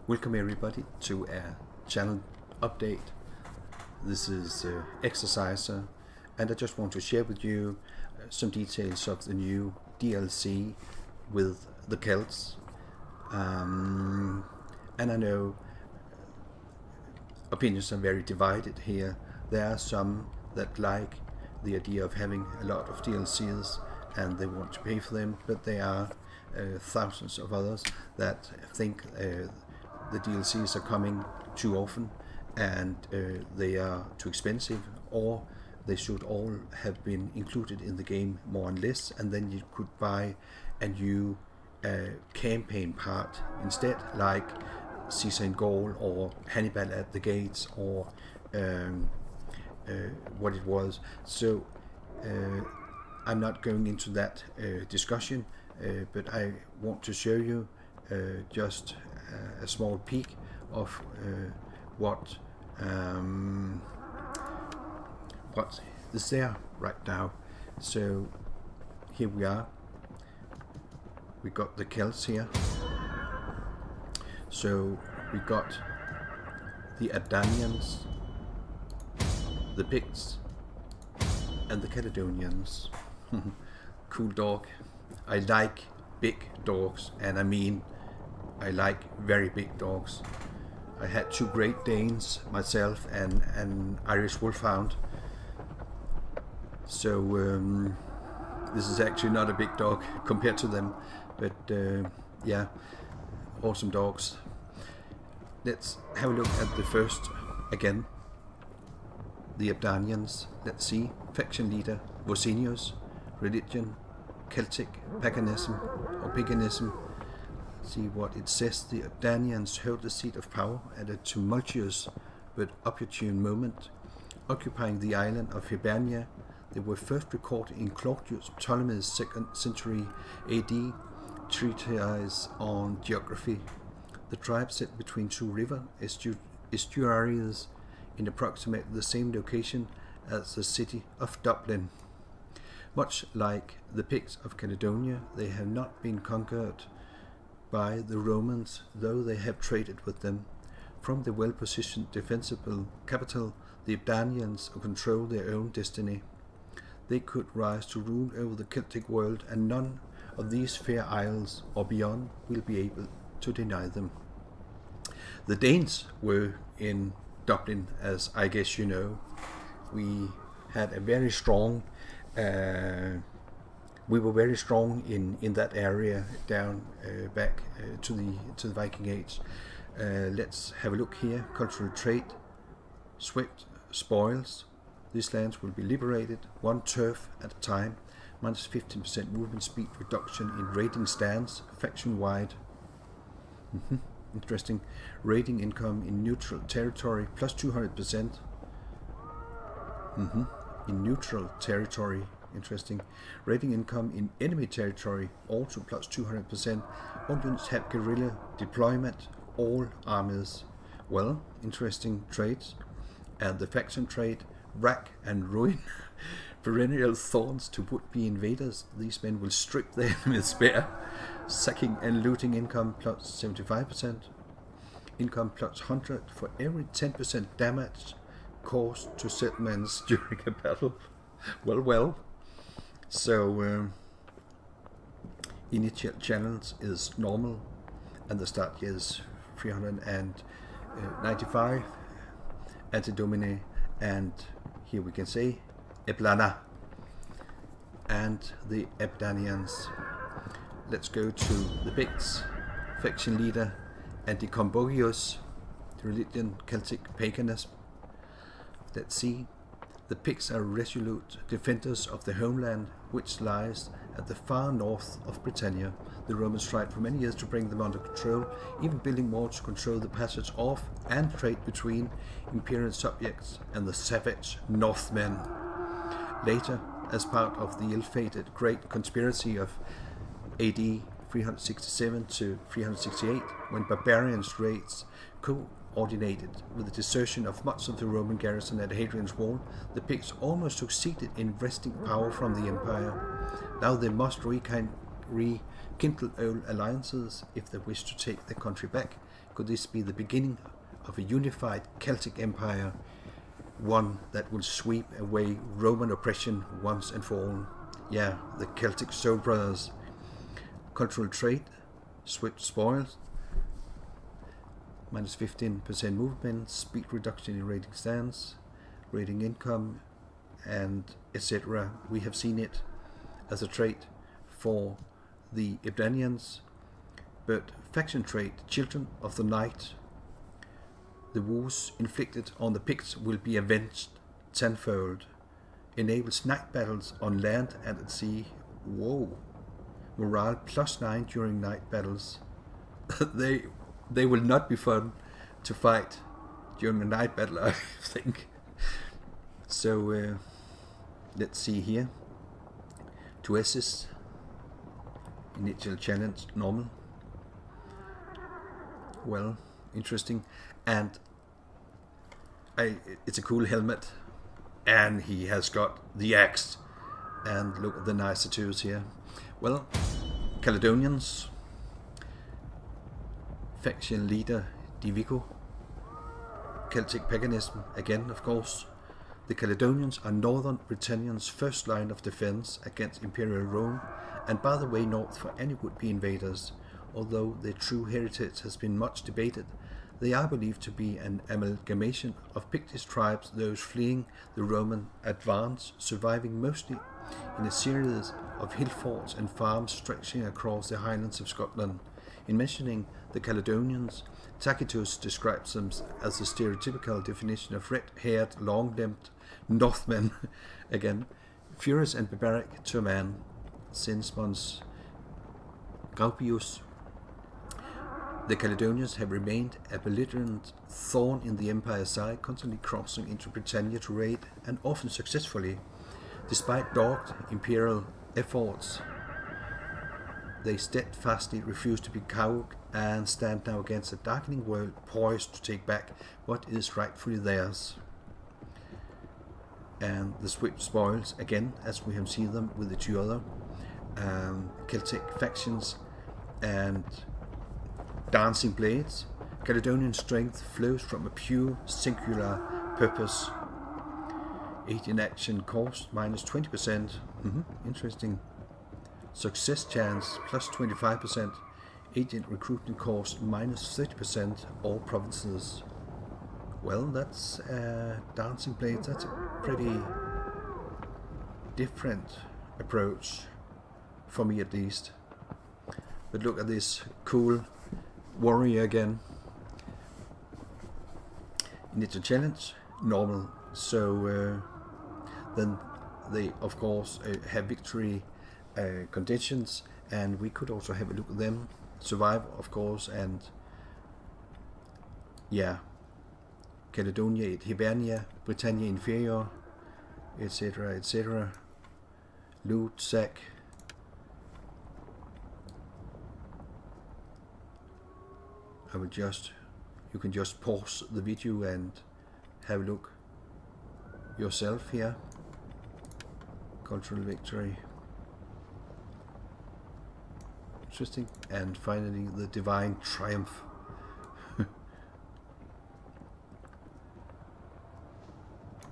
Welcome everybody to a channel update. This is Exerciser, and I just want to share with you some details of the new DLC with the Celts. And I know opinions are very divided here. There are some that like the idea of having a lot of DLCs and they want to pay for them, but there are thousands of others that think the DLCs are coming too often and they are too expensive, or they should all have been included in the game more or less, and then you could buy a new campaign part instead, like Caesar in Gaul or Hannibal at the Gates, or what it was. So I'm not going into that discussion, but I want to show you just a small peek of what is there right now. So here we are. We got the Celts here. So we got the Abdanians, the Picts, and the Caledonians. Cool dog. I like big dogs, and I mean I like very big dogs. I had two Great Danes myself and an Irish Wolfhound. So this is actually not a big dog compared to them, but yeah, awesome dogs. Let's have a look at the first again. The Abdanians. Let's see. Faction leader Vocinius. Religion Celtic. Paganism or paganism. See what it says. The Abdanians held the seat of power at a tumultuous but opportune moment, occupying the island of Hibernia. They were first recorded in Claudius Ptolemy's 2nd century AD treatise on geography. The tribe sat between two river estuaries in approximately the same location as the city of Dublin. Much like the Picts of Caledonia, they have not been conquered by the Romans, though they have traded with them. From the well-positioned defensible capital, the Abdanians control their own destiny. They could rise to rule over the Celtic world, and none of these fair isles or beyond will be able to deny them. The Danes were in Dublin, as I guess you know. We had a very strong we were very strong in that area down back to the Viking Age. Let's have a look here. Cultural trade, swept spoils. These lands will be liberated, one turf at a time. Minus 15% movement speed reduction in raiding stands, faction-wide. Interesting. Raiding income in neutral territory, plus 200%. In neutral territory. Interesting. Raiding income in enemy territory, also plus 200%. All units have guerrilla deployment, all armies. Well, interesting trades. And the faction trade, rack and ruin. Perennial thorns to would-be invaders. These men will strip their enemies bare. Sacking and looting income plus 75%. Income plus 100 for every 10% damage caused to settlements during a battle. Well. So initial challenge is normal, and the start is 395 anti-domine, and here we can say Eblana and the Abdanians. Let's go to the Picts. Faction leader Anticombogius. Religion Celtic paganism. Let's see. The Picts are resolute defenders of the homeland, which lies at the far north of Britannia. The Romans tried for many years to bring them under control, even building walls to control the passage of and trade between imperial subjects and the savage Northmen. Later, as part of the ill-fated Great Conspiracy of AD 367 to 368, when barbarians raids coordinated with the desertion of much of the Roman garrison at Hadrian's Wall, the Picts almost succeeded in wresting power from the empire. Now they must rekindle old alliances if they wish to take their country back, could this be the beginning of a unified Celtic empire, one that will sweep away Roman oppression once and for all? Yeah, the Celtic Soul Brothers. Cultural trade, swift spoils, minus 15% movement, speed reduction in rating stands, rating income, and etc. We have seen it as a trait for the Ibdanians, but faction trait, Children of the Night. The wounds inflicted on the Picts will be avenged tenfold. Enables night battles on land and at sea. Whoa. Morale +9 during night battles. they will not be fun to fight during a night battle, I think. So let's see here. To assist. Initial challenge normal. Well, interesting. And it's a cool helmet. And he has got the axe. And look at the nice tattoos here. Well, Caledonians. Faction leader Divico. Celtic paganism again, of course. The Caledonians are northern Britannia's first line of defense against Imperial Rome, and bar the way north for any would-be invaders. Although their true heritage has been much debated, they are believed to be an amalgamation of Pictish tribes, those fleeing the Roman advance, surviving mostly in a series of hill forts and farms stretching across the highlands of Scotland. In mentioning the Caledonians, Tacitus describes them as the stereotypical definition of red-haired, long-limbed Northmen, again, furious and barbaric to a man, since Mons Gaupius. The Caledonians have remained a belligerent thorn in the Empire's side, constantly crossing into Britannia to raid, and often successfully. Despite dogged imperial efforts, they steadfastly refuse to be cowed and stand now against a darkening world poised to take back what is rightfully theirs. And the swift spoils, again, as we have seen them with the two other Celtic factions, and dancing blades. Caledonian strength flows from a pure singular purpose. 18 action cost minus 20%. Interesting. Success chance plus 25%. Agent recruitment cost minus 30%. All provinces. Well, that's dancing blades. That's a pretty different approach for me, at least. But look at this cool warrior again. Initial challenge normal. So then they of course have victory conditions, and we could also have a look at them. Survive, of course, and yeah, Caledonia, Hibernia, Britannia Inferior, etc., etc. Loot, sack. You can just pause the video and have a look yourself here. Cultural victory. Interesting. And finally the divine triumph.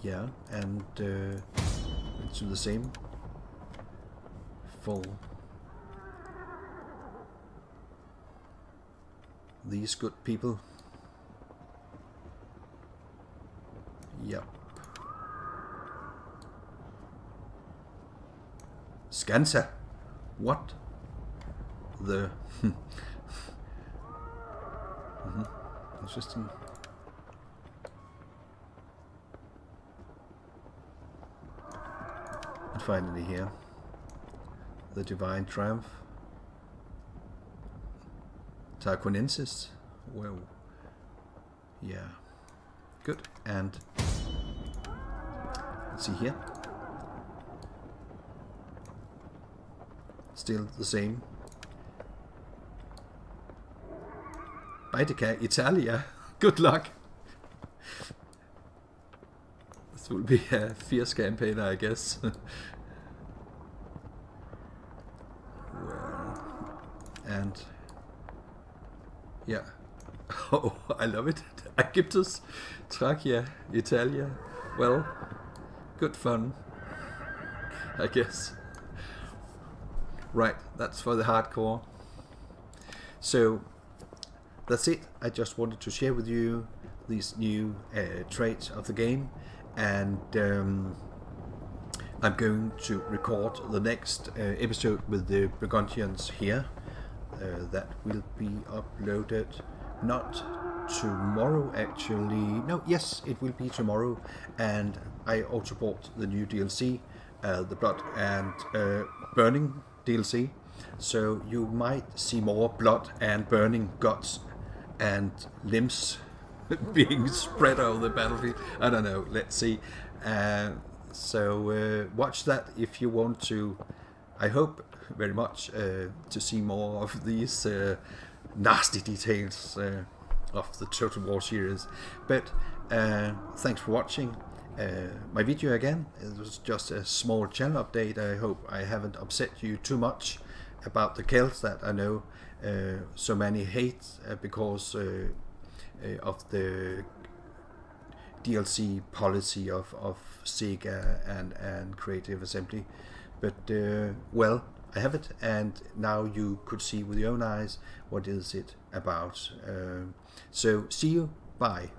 Yeah, and let's do the same for these good people. Yep. Scansa. What the Interesting. And finally here, the divine triumph. Tarquinensis. Well, yeah, good. And let's see here. Still the same. Baetica Italia. Good luck. This will be a fierce campaign, I guess. Well, and yeah. Oh, I love it. Aegyptus, Trachea, Italia. Well, good fun, I guess. Right, that's for the hardcore. So that's it. I just wanted to share with you these new traits of the game, and I'm going to record the next episode with the Burgundians here. That will be uploaded not tomorrow actually. No, yes, it will be tomorrow. And I also bought the new DLC, the Blood and Burning DLC. So you might see more blood and burning guts and limbs being spread over the battlefield. I don't know. Let's see. So watch that if you want to. I hope very much to see more of these nasty details of the Total War series. But thanks for watching my video again. It was just a small channel update. I hope I haven't upset you too much about the Celts that I know so many hate because of the DLC policy of Sega and Creative Assembly. But well, I have it, and now you could see with your own eyes what is it about. So see you, bye.